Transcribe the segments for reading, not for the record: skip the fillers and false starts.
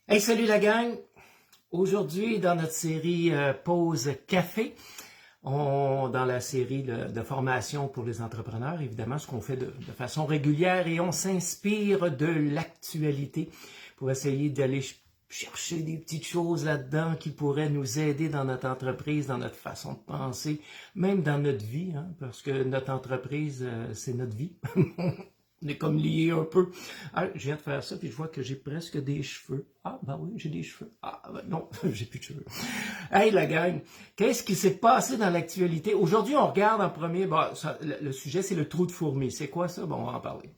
Hey, salut la gang! Aujourd'hui, dans notre série Pause Café, dans la série de formation pour les entrepreneurs, évidemment, ce qu'on fait de façon régulière et on s'inspire de l'actualité pour essayer d'aller chercher des petites choses là-dedans qui pourraient nous aider dans notre entreprise, dans notre façon de penser, même dans notre vie, hein, parce que notre entreprise, c'est notre vie. On est comme liés un peu. Ah, je viens de faire ça, puis je vois que j'ai presque des cheveux. Ah, ben oui, j'ai des cheveux. Ah, ben non, j'ai plus de cheveux. Hey, la gang, qu'est-ce qui s'est passé dans l'actualité? Aujourd'hui, on regarde en premier, le sujet, c'est le trou de fourmi. C'est quoi ça? Bon, on va en parler.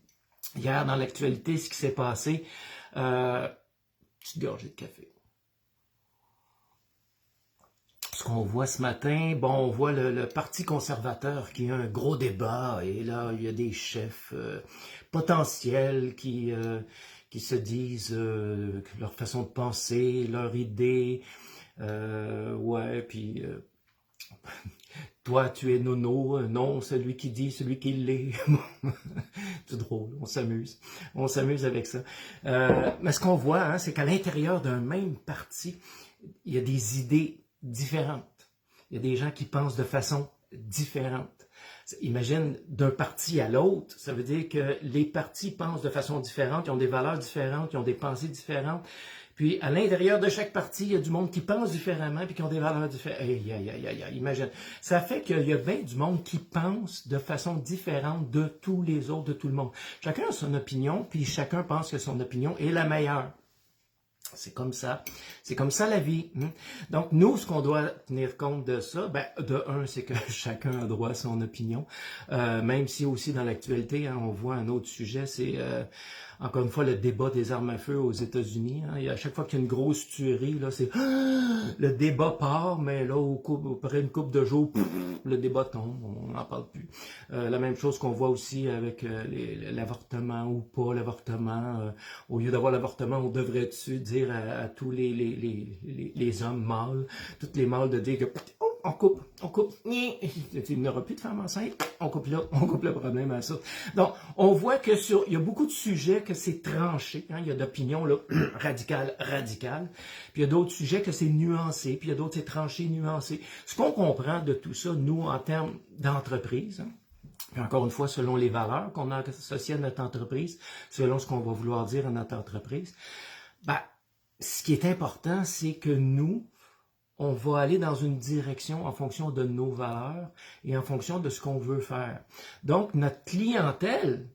Hier, dans l'actualité, ce qui s'est passé, petite gorgée de café. Ce qu'on voit ce matin, bon, on voit le Parti conservateur qui a un gros débat et là, il y a des chefs potentiels qui se disent leur façon de penser, leur idée, ouais, puis toi, tu es nono, non, celui qui dit, celui qui l'est. C'est drôle, on s'amuse avec ça. Mais ce qu'on voit, hein, c'est qu'à l'intérieur d'un même parti, il y a des idées différentes. Il y a des gens qui pensent de façon différente. Imagine d'un parti à l'autre, ça veut dire que les partis pensent de façon différente, ils ont des valeurs différentes, ils ont des pensées différentes. Puis à l'intérieur de chaque parti, il y a du monde qui pense différemment puis qui ont des valeurs différentes. Aïe, aïe, aïe, aïe, imagine. Ça fait qu'il y a bien du monde qui pense de façon différente de tous les autres, de tout le monde. Chacun a son opinion, puis chacun pense que son opinion est la meilleure. C'est comme ça la vie. Donc nous, ce qu'on doit tenir compte de ça, de un, c'est que chacun a droit à son opinion, même si aussi dans l'actualité, hein, on voit un autre sujet, c'est encore une fois le débat des armes à feu aux États-Unis. Hein. À chaque fois qu'il y a une grosse tuerie, là, c'est le débat part, mais là, après une couple de jours, le débat tombe, on n'en parle plus. La même chose qu'on voit aussi avec l'avortement ou pas l'avortement. Au lieu d'avoir l'avortement, on devrait-tu dire à tous les hommes mâles, toutes les mâles de dire que on coupe, il n'y aura plus de femmes enceintes, on coupe le problème à ça. Donc, on voit que il y a beaucoup de sujets que c'est tranché, hein, il y a d'opinions là, radicales, puis il y a d'autres sujets que c'est nuancé, puis il y a d'autres c'est tranché, nuancé. Ce qu'on comprend de tout ça, nous, en termes d'entreprise, hein, puis encore une fois, selon les valeurs qu'on a associées à notre entreprise, selon ce qu'on va vouloir dire à notre entreprise, ce qui est important, c'est que nous, on va aller dans une direction en fonction de nos valeurs et en fonction de ce qu'on veut faire. Donc, notre clientèle,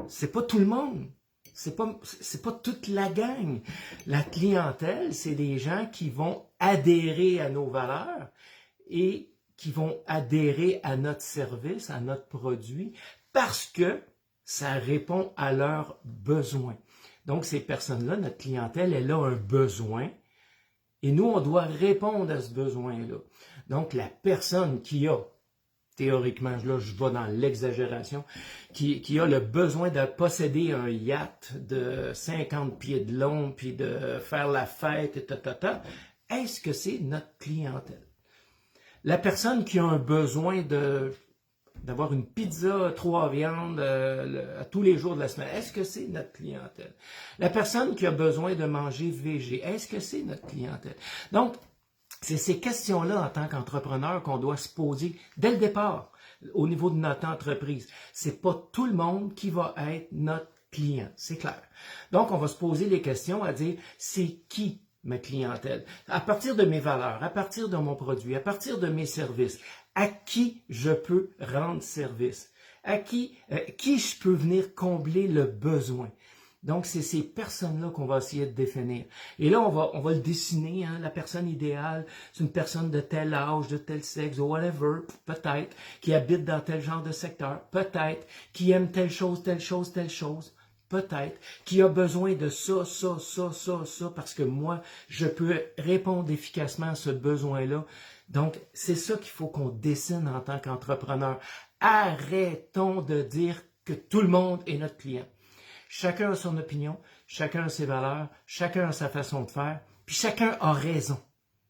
c'est pas tout le monde. C'est pas toute la gang. La clientèle, c'est des gens qui vont adhérer à nos valeurs et qui vont adhérer à notre service, à notre produit, parce que ça répond à leurs besoins. Donc, ces personnes-là, notre clientèle, elle a un besoin. Et nous, on doit répondre à ce besoin-là. Donc, la personne qui a, théoriquement, là, je vais dans l'exagération, qui a le besoin de posséder un yacht de 50 pieds de long, puis de faire la fête, est-ce que c'est notre clientèle? La personne qui a un besoin d'avoir une pizza 3 viandes à tous les jours de la semaine. Est-ce que c'est notre clientèle? La personne qui a besoin de manger végé, est-ce que c'est notre clientèle? Donc, c'est ces questions-là en tant qu'entrepreneur qu'on doit se poser dès le départ au niveau de notre entreprise. C'est pas tout le monde qui va être notre client, c'est clair. Donc, on va se poser les questions à dire, c'est qui ma clientèle? À partir de mes valeurs, à partir de mon produit, à partir de mes services, à qui je peux rendre service, à qui je peux venir combler le besoin. Donc, c'est ces personnes-là qu'on va essayer de définir. Et là, on va le dessiner, hein, la personne idéale, c'est une personne de tel âge, de tel sexe, ou whatever, peut-être, qui habite dans tel genre de secteur, peut-être, qui aime telle chose, peut-être, qui a besoin de ça, parce que moi, je peux répondre efficacement à ce besoin-là. Donc, c'est ça qu'il faut qu'on dessine en tant qu'entrepreneur. Arrêtons de dire que tout le monde est notre client. Chacun a son opinion, chacun a ses valeurs, chacun a sa façon de faire, puis chacun a raison.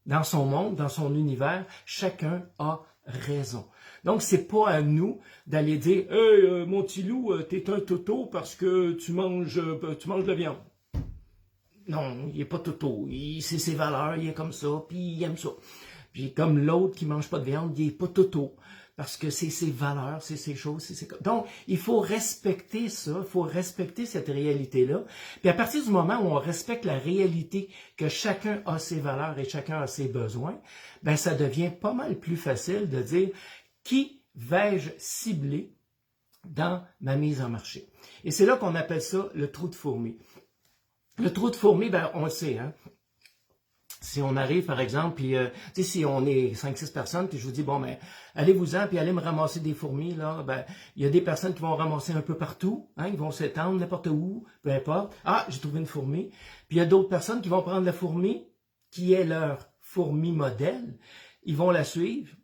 Dans son monde, dans son univers, chacun a raison. Donc, c'est pas à nous d'aller dire « Hey, mon petit loup, t'es un toto parce que tu manges de la viande. » non, il est pas toto, c'est ses valeurs, il est comme ça, puis il aime ça. Puis comme l'autre qui mange pas de viande, il est pas toto, parce que c'est ses valeurs, c'est ses choses, c'est ses... Donc, il faut respecter ça, il faut respecter cette réalité-là. Puis à partir du moment où on respecte la réalité que chacun a ses valeurs et chacun a ses besoins, ben ça devient pas mal plus facile de dire qui vais-je cibler dans ma mise en marché. Et c'est là qu'on appelle ça le trou de fourmi. Le trou de fourmi, ben, on le sait, hein. Si on arrive, par exemple, puis, si on est 5-6 personnes, puis je vous dis, bon, ben, allez-vous-en, puis allez me ramasser des fourmis, là, ben, il y a des personnes qui vont ramasser un peu partout, hein, ils vont s'étendre n'importe où, peu importe. Ah, j'ai trouvé une fourmi. Puis il y a d'autres personnes qui vont prendre la fourmi, qui est leur fourmi modèle, ils vont la suivre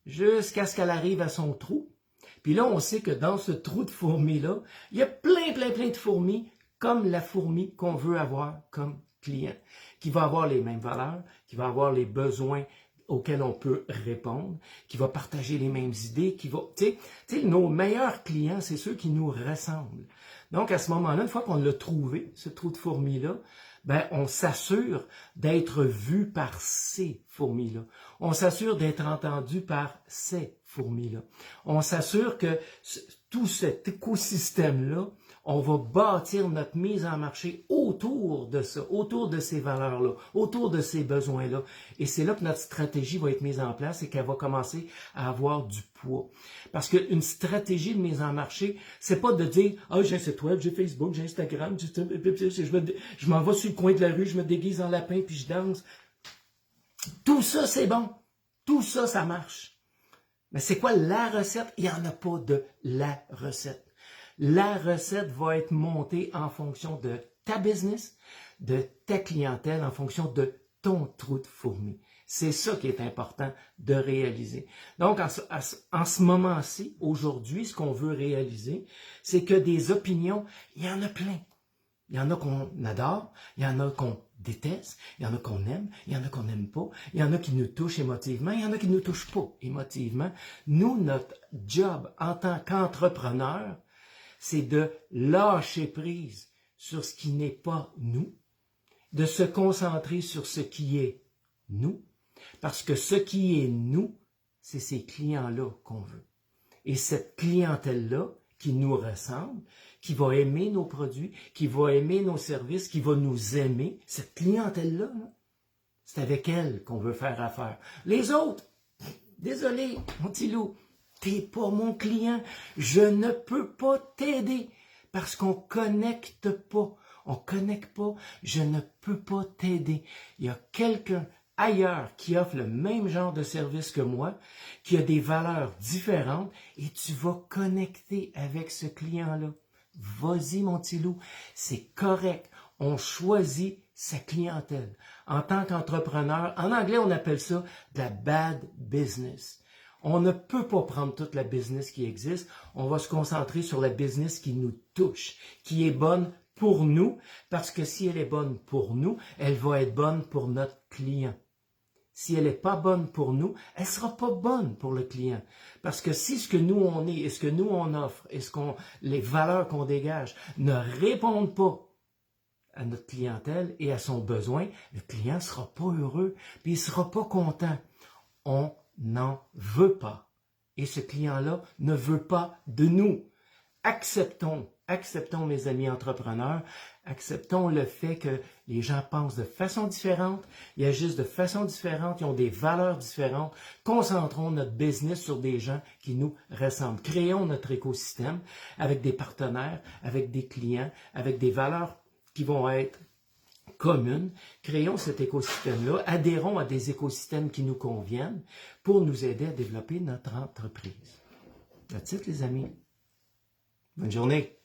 jusqu'à ce qu'elle arrive à son trou. Puis là, on sait que dans ce trou de fourmis-là, il y a plein de fourmis, comme la fourmi qu'on veut avoir comme client, qui va avoir les mêmes valeurs, qui va avoir les besoins auxquels on peut répondre, qui va partager les mêmes idées, qui va... Tu sais, nos meilleurs clients, c'est ceux qui nous ressemblent. Donc, à ce moment-là, une fois qu'on l'a trouvé, ce trou de fourmis-là, ben, on s'assure d'être vu par ces fourmis-là. On s'assure d'être entendu par ces fourmis-là. On s'assure que tout cet écosystème-là, on va bâtir notre mise en marché autour de ça, autour de ces valeurs-là, autour de ces besoins-là. Et c'est là que notre stratégie va être mise en place et qu'elle va commencer à avoir du poids. Parce qu'une stratégie de mise en marché, c'est pas de dire « Ah, j'ai un site web, j'ai Facebook, j'ai Instagram, je m'en vais sur le coin de la rue, je me déguise en lapin puis je danse. » Tout ça, c'est bon. Tout ça, ça marche. Mais c'est quoi la recette? Il n'y en a pas de la recette. La recette va être montée en fonction de ta business, de ta clientèle, en fonction de ton trou de fourmi. C'est ça qui est important de réaliser. Donc, en ce moment-ci, aujourd'hui, ce qu'on veut réaliser, c'est que des opinions, il y en a plein. Il y en a qu'on adore, il y en a qu'on déteste, il y en a qu'on aime, il y en a qu'on n'aime pas, il y en a qui nous touchent émotivement, il y en a qui ne nous touchent pas émotivement. Nous, notre job en tant qu'entrepreneur, c'est de lâcher prise sur ce qui n'est pas nous, de se concentrer sur ce qui est nous, parce que ce qui est nous, c'est ces clients-là qu'on veut. Et cette clientèle-là, qui nous ressemble, qui va aimer nos produits, qui va aimer nos services, qui va nous aimer, cette clientèle-là, c'est avec elle qu'on veut faire affaire. Les autres, désolé, mon petit loup, t'es pas mon client, je ne peux pas t'aider parce qu'on connecte pas. On connecte pas, je ne peux pas t'aider. Il y a quelqu'un ailleurs qui offre le même genre de service que moi, qui a des valeurs différentes et tu vas connecter avec ce client-là. Vas-y, mon petit loup, c'est correct. On choisit sa clientèle. En tant qu'entrepreneur, en anglais, on appelle ça de la bad business. On ne peut pas prendre toute la business qui existe. On va se concentrer sur la business qui nous touche, qui est bonne pour nous, parce que si elle est bonne pour nous, elle va être bonne pour notre client. Si elle n'est pas bonne pour nous, elle ne sera pas bonne pour le client. Parce que si ce que nous on est, et ce que nous on offre, et les valeurs qu'on dégage ne répondent pas à notre clientèle et à son besoin, le client ne sera pas heureux, puis il ne sera pas content. On n'en veut pas. Et ce client-là ne veut pas de nous. Acceptons, mes amis entrepreneurs, acceptons le fait que les gens pensent de façon différente, ils agissent de façon différente, ils ont des valeurs différentes. Concentrons notre business sur des gens qui nous ressemblent. Créons notre écosystème avec des partenaires, avec des clients, avec des valeurs qui vont être communes. Créons cet écosystème-là, adhérons à des écosystèmes qui nous conviennent pour nous aider à développer notre entreprise. That's it, les amis. Bonne journée.